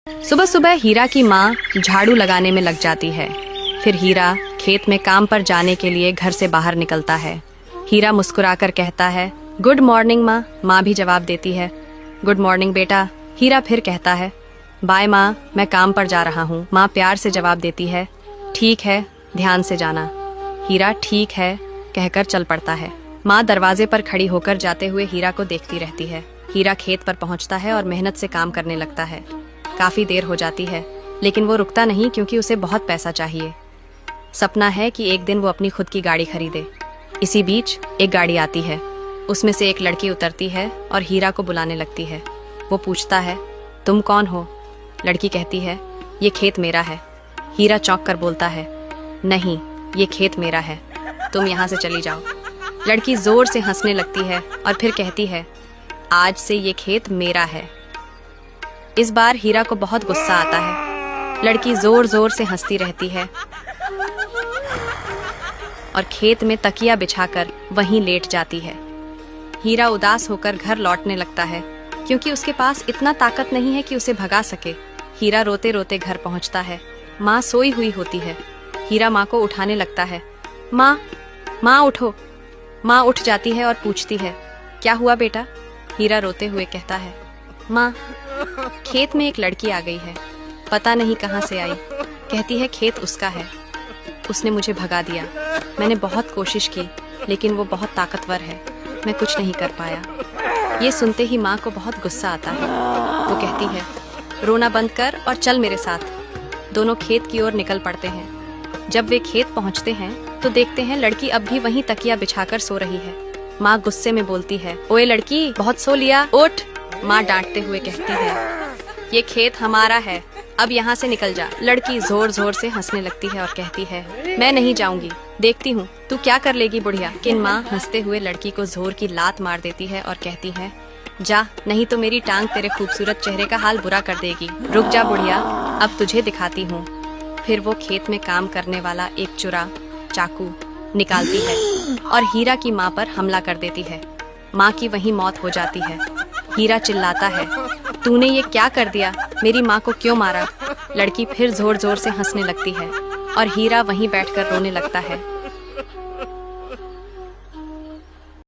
सुबह सुबह हीरा की माँ झाड़ू लगाने में लग जाती है। फिर हीरा खेत में काम पर जाने के लिए घर से बाहर निकलता है। हीरा मुस्कुराकर कहता है, गुड मॉर्निंग माँ। माँ भी जवाब देती है, गुड मॉर्निंग बेटा। हीरा फिर कहता है, बाय माँ, मैं काम पर जा रहा हूँ। माँ प्यार से जवाब देती है, ठीक है, ध्यान से जाना। हीरा ठीक है कहकर चल पड़ता है। माँ दरवाजे पर खड़ी होकर जाते हुए हीरा को देखती रहती है। हीरा खेत पर पहुँचता है और मेहनत से काम करने लगता है। काफी देर हो जाती है, लेकिन वो रुकता नहीं क्योंकि उसे बहुत पैसा चाहिए। सपना है कि एक दिन वो अपनी खुद की गाड़ी खरीदे। इसी बीच एक गाड़ी आती है। उसमें से एक लड़की उतरती है और हीरा को बुलाने लगती है। वो पूछता है, तुम कौन हो? लड़की कहती है, ये खेत मेरा है। हीरा चौंक कर बोलता है, नहीं, ये खेत मेरा है, तुम यहाँ से चली जाओ। लड़की जोर से हंसने लगती है और फिर कहती है, आज से ये खेत मेरा है। इस बार हीरा को बहुत गुस्सा आता है। लड़की जोर जोर से हंसती रहती है और खेत में तकिया बिछाकर वहीं लेट जाती है। हीरा उदास होकर घर लौटने लगता है क्योंकि उसके पास इतना ताकत नहीं है कि उसे भगा सके। हीरा रोते रोते घर पहुंचता है। माँ सोई हुई होती है। हीरा माँ को उठाने लगता है। माँ, माँ उठो। माँ उठ जाती है और पूछती है, क्या हुआ बेटा? हीरा रोते हुए कहता है, माँ, खेत में एक लड़की आ गई है, पता नहीं कहाँ से आई। कहती है खेत उसका है, उसने मुझे भगा दिया। मैंने बहुत कोशिश की, लेकिन वो बहुत ताकतवर है, मैं कुछ नहीं कर पाया। ये सुनते ही माँ को बहुत गुस्सा आता है। वो कहती है, रोना बंद कर और चल मेरे साथ। दोनों खेत की ओर निकल पड़ते हैं। जब वे खेत पहुँचते हैं तो देखते हैं लड़की अब भी वहीं तकिया बिछाकर सो रही है। माँ गुस्से में बोलती है, ओए लड़की, बहुत सो लिया, उठ। माँ डांटते हुए कहती है, ये खेत हमारा है, अब यहाँ से निकल जा। लड़की जोर जोर से हंसने लगती है और कहती है, मैं नहीं जाऊंगी, देखती हूँ तू क्या कर लेगी बुढ़िया। लेकिन माँ हंसते हुए लड़की को जोर की लात मार देती है और कहती है, जा, नहीं तो मेरी टांग तेरे खूबसूरत चेहरे का हाल बुरा कर देगी। रुक जा बुढ़िया, अब तुझे दिखाती हूँ। फिर वो खेत में काम करने वाला एक चुरा चाकू निकालती है और हीरा की माँ पर हमला कर देती है। माँ की वहीं मौत हो जाती है। हीरा चिल्लाता है, तूने ये क्या कर दिया? मेरी माँ को क्यों मारा? लड़की फिर जोर जोर से हंसने लगती है और हीरा वहीं बैठकर रोने लगता है।